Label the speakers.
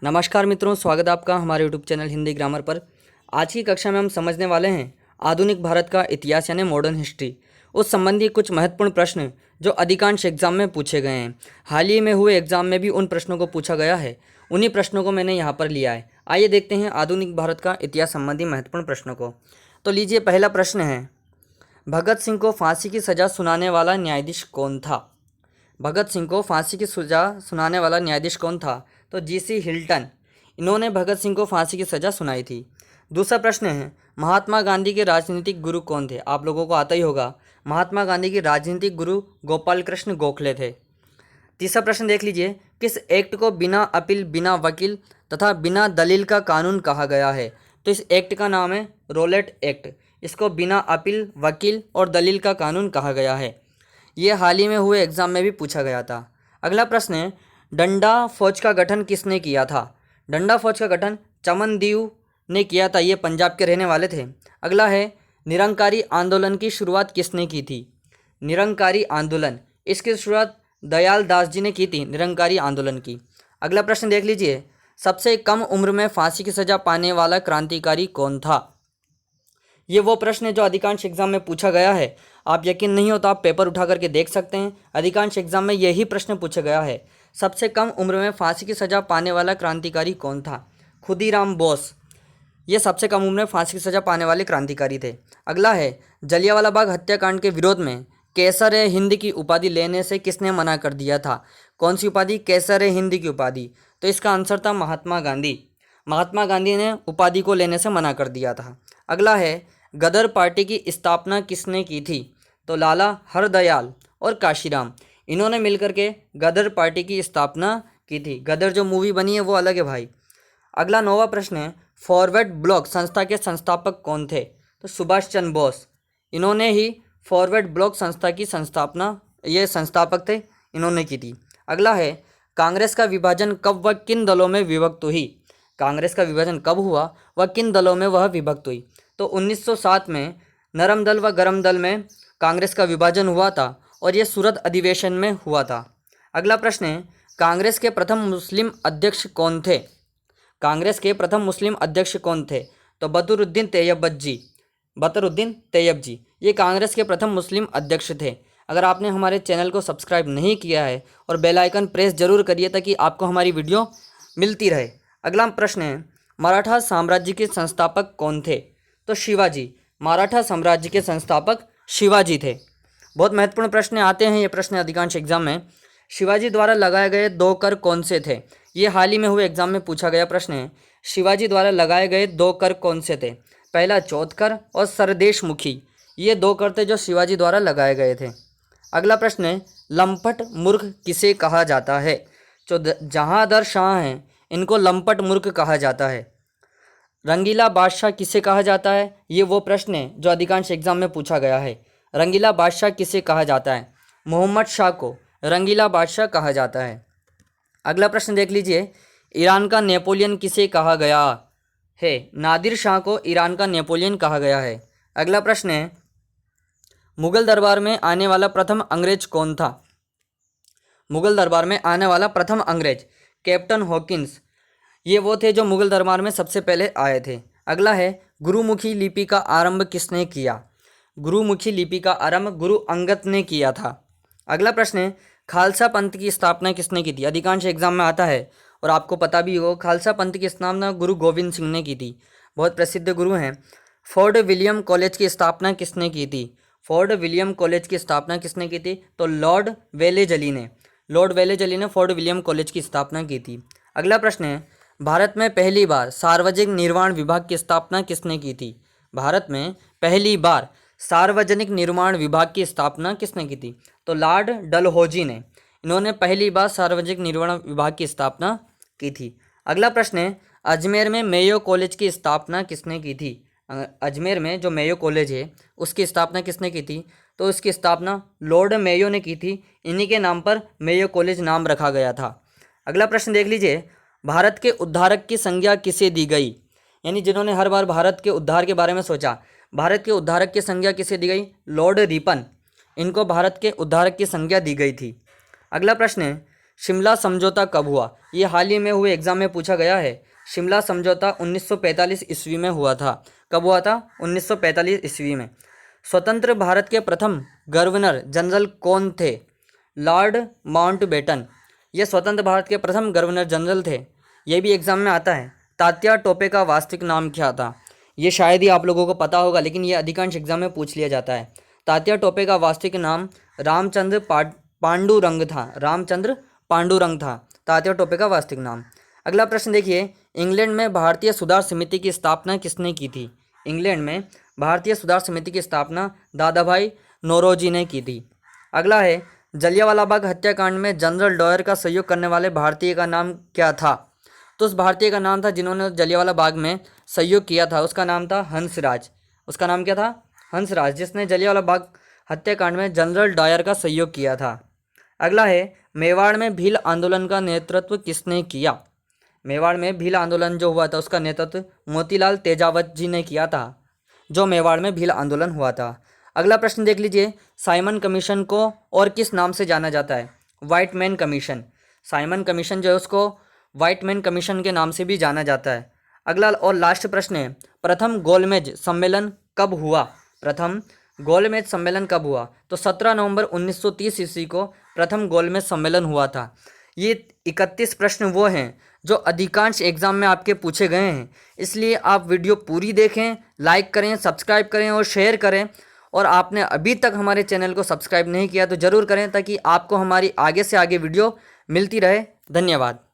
Speaker 1: नमस्कार मित्रों, स्वागत है आपका हमारे यूट्यूब चैनल हिंदी ग्रामर पर। आज की कक्षा में हम समझने वाले हैं आधुनिक भारत का इतिहास यानी मॉडर्न हिस्ट्री। उस संबंधी कुछ महत्वपूर्ण प्रश्न जो अधिकांश एग्जाम में पूछे गए हैं। हाल ही में हुए एग्जाम में भी उन प्रश्नों को पूछा गया है, उन्हीं प्रश्नों को मैंने यहाँ पर लिया है। आइए देखते हैं आधुनिक भारत का इतिहास संबंधी महत्वपूर्ण प्रश्नों को। तो लीजिए, पहला प्रश्न है, भगत सिंह को फांसी की सज़ा सुनाने वाला न्यायाधीश कौन था? भगत सिंह को फांसी की सज़ा सुनाने वाला न्यायाधीश कौन था? तो जीसी हिल्टन, इन्होंने भगत सिंह को फांसी की सज़ा सुनाई थी। दूसरा प्रश्न है, महात्मा गांधी के राजनीतिक गुरु कौन थे? आप लोगों को आता ही होगा, महात्मा गांधी के राजनीतिक गुरु गोपाल कृष्ण गोखले थे। तीसरा प्रश्न देख लीजिए, किस एक्ट को बिना अपील, बिना वकील तथा बिना दलील का कानून कहा गया है? तो इस एक्ट का नाम है रोलेट एक्ट। इसको बिना अपील, वकील और दलील का कानून कहा गया है। ये हाल ही में हुए एग्जाम में भी पूछा गया था। अगला प्रश्न है, डंडा फौज का गठन किसने किया था? डंडा फौज का गठन चमनदीव ने किया था, ये पंजाब के रहने वाले थे। अगला है, निरंकारी आंदोलन की शुरुआत किसने की थी? निरंकारी आंदोलन, इसकी शुरुआत दयाल दास जी ने की थी, निरंकारी आंदोलन की। अगला प्रश्न देख लीजिए, सबसे कम उम्र में फांसी की सजा पाने वाला क्रांतिकारी कौन था? ये वो प्रश्न है जो अधिकांश एग्जाम में पूछा गया है। आप यकीन नहीं हो तो आप पेपर उठा करके देख सकते हैं, अधिकांश एग्जाम में यही प्रश्न पूछा गया है। सबसे कम उम्र में फांसी की सज़ा पाने वाला क्रांतिकारी कौन था? खुदीराम बोस, ये सबसे कम उम्र में फांसी की सज़ा पाने वाले क्रांतिकारी थे। अगला है, जलियांवाला बाग हत्याकांड के विरोध में कैसर ए हिंद की उपाधि लेने से किसने मना कर दिया था? कौन सी उपाधि? कैसर ए हिंद की उपाधि। तो इसका आंसर था महात्मा गांधी। महात्मा गांधी ने उपाधि को लेने से मना कर दिया था। अगला है, गदर पार्टी की स्थापना किसने की थी? तो लाला हरदयाल और काशीराम, इन्होंने मिलकर के गदर पार्टी की स्थापना की थी। गदर जो मूवी बनी है वो अलग है भाई। अगला 9वां प्रश्न है, फॉरवर्ड ब्लॉक संस्था के संस्थापक कौन थे? तो सुभाष चंद्र बोस, इन्होंने ही फॉरवर्ड ब्लॉक संस्था की संस्थापना, ये संस्थापक थे, इन्होंने की थी। अगला है, कांग्रेस का विभाजन कब व किन दलों में विभक्त हुई? कांग्रेस का विभाजन कब हुआ व किन दलों में वह विभक्त हुई? तो 1907 में नरम दल व गरम दल में कांग्रेस का विभाजन हुआ था और ये सूरत अधिवेशन में हुआ था। अगला प्रश्न है, कांग्रेस के प्रथम मुस्लिम अध्यक्ष कौन थे? कांग्रेस के प्रथम मुस्लिम अध्यक्ष कौन थे? तो बदरुद्दीन तैयब जी, ये कांग्रेस के प्रथम मुस्लिम अध्यक्ष थे। अगर आपने हमारे चैनल को सब्सक्राइब नहीं किया है और बेल आइकन प्रेस जरूर करिए ताकि आपको हमारी वीडियो मिलती रहे। अगला प्रश्न है, मराठा साम्राज्य के संस्थापक कौन थे? तो शिवाजी, मराठा साम्राज्य के संस्थापक शिवाजी थे। बहुत महत्वपूर्ण प्रश्न आते हैं ये प्रश्न अधिकांश एग्जाम में। शिवाजी द्वारा लगाए गए 2 कर कौन से थे? ये हाल ही में हुए एग्जाम में पूछा गया प्रश्न है। शिवाजी द्वारा लगाए गए 2 कर कौन से थे? पहला चौथकर और सरदेशमुखी, ये 2 कर थे जो शिवाजी द्वारा लगाए गए थे। अगला प्रश्न है, लंपट मूर्ख किसे कहा जाता है? जो जहांदर शाह हैं, इनको लंपट मूर्ख कहा जाता है। रंगीला बादशाह किसे कहा जाता है? ये वो प्रश्न है जो अधिकांश एग्जाम में पूछा गया है। रंगीला बादशाह किसे कहा जाता है? मोहम्मद शाह को रंगीला बादशाह कहा जाता है। अगला प्रश्न देख लीजिए, ईरान का नेपोलियन किसे कहा गया है? नादिर शाह को ईरान का नेपोलियन कहा गया है। अगला प्रश्न है, मुगल दरबार में आने वाला प्रथम अंग्रेज कौन था? मुगल दरबार में आने वाला प्रथम अंग्रेज कैप्टन हॉकिंस, ये वो थे जो मुगल दरबार में सबसे पहले आए थे। अगला है, गुरुमुखी लिपि का आरंभ किसने किया? गुरुमुखी लिपि का आरंभ गुरु अंगद ने किया था। अगला प्रश्न है, खालसा पंथ की स्थापना किसने की थी? अधिकांश एग्जाम में आता है और आपको पता भी हो, खालसा पंथ की स्थापना गुरु गोविंद सिंह ने की थी, बहुत प्रसिद्ध गुरु हैं। फोर्ट विलियम कॉलेज की स्थापना किसने की थी? फोर्ट विलियम कॉलेज की स्थापना किसने की थी? तो लॉर्ड वेलेजली ने, लॉर्ड वेलेजली ने फोर्ट विलियम कॉलेज की स्थापना की थी। अगला प्रश्न है, भारत में पहली बार सार्वजनिक निर्माण विभाग की स्थापना किसने की थी? भारत में पहली बार सार्वजनिक निर्माण विभाग की स्थापना किसने की थी? तो लॉर्ड डलहौजी ने, इन्होंने पहली बार सार्वजनिक निर्माण विभाग की स्थापना की थी। अगला प्रश्न है, अजमेर में मेयो कॉलेज की स्थापना किसने की थी? अजमेर में जो मेयो कॉलेज है उसकी स्थापना किसने की थी? तो इसकी स्थापना लॉर्ड मेयो ने की थी, इन्हीं के नाम पर मेयो कॉलेज नाम रखा गया था। अगला प्रश्न देख लीजिए, भारत के उद्धारक की संज्ञा किसे दी गई? यानी जिन्होंने हर बार भारत के उद्धार के बारे में सोचा, भारत के उद्धारक की संज्ञा किसे दी गई? लॉर्ड रिपन, इनको भारत के उद्धारक की संज्ञा दी गई थी। अगला प्रश्न है, शिमला समझौता कब हुआ? ये हाल ही में हुए एग्जाम में पूछा गया है। शिमला समझौता 1945 ईस्वी में हुआ था। कब हुआ था? 1945 ईस्वी में। स्वतंत्र भारत के प्रथम गवर्नर जनरल कौन थे? Lord Mountbatten. ये स्वतंत्र भारत के प्रथम गवर्नर जनरल थे। ये भी एग्जाम में आता है। तात्या टोपे का वास्तविक नाम क्या था? ये शायद ही आप लोगों को पता होगा, लेकिन ये अधिकांश एग्जाम में पूछ लिया जाता है। तात्या टोपे का वास्तविक नाम रामचंद्र पांडुरंग था। रामचंद्र पांडुरंग था तात्या टोपे का वास्तविक नाम। अगला प्रश्न देखिए, इंग्लैंड में भारतीय सुधार समिति की स्थापना किसने की थी? इंग्लैंड में भारतीय सुधार समिति की स्थापना दादाभाई नौरोजी ने की थी। अगला है, जलियांवाला बाग हत्याकांड में जनरल डायर का सहयोग करने वाले भारतीय का नाम क्या था? तो उस भारतीय का नाम था जिन्होंने जलियांवाला बाग में सहयोग किया था, उसका नाम था हंसराज। उसका नाम क्या था? हंसराज, जिसने जलियांवाला बाग हत्याकांड में जनरल डायर का सहयोग किया था। अगला है, मेवाड़ में भील आंदोलन का नेतृत्व किसने किया? मेवाड़ में भील आंदोलन जो हुआ था उसका नेतृत्व मोतीलाल तेजावत जी ने किया था, जो मेवाड़ में भील आंदोलन हुआ था। अगला प्रश्न देख लीजिए, साइमन कमीशन को और किस नाम से जाना जाता है? White man commission. Simon commission जो है उसको व्हाइट मैन कमीशन के नाम से भी जाना जाता है। अगला और लास्ट प्रश्न है, प्रथम गोलमेज सम्मेलन कब हुआ? प्रथम गोलमेज सम्मेलन कब हुआ? तो 17 नवंबर 1930 ईस्वी को प्रथम गोलमेज सम्मेलन हुआ था। ये 31 प्रश्न वो हैं जो अधिकांश एग्जाम में आपके पूछे गए हैं, इसलिए आप वीडियो पूरी देखें, लाइक करें, सब्सक्राइब करें और शेयर करें। और आपने अभी तक हमारे चैनल को सब्सक्राइब नहीं किया तो ज़रूर करें, ताकि आपको हमारी आगे से आगे वीडियो मिलती रहे। धन्यवाद।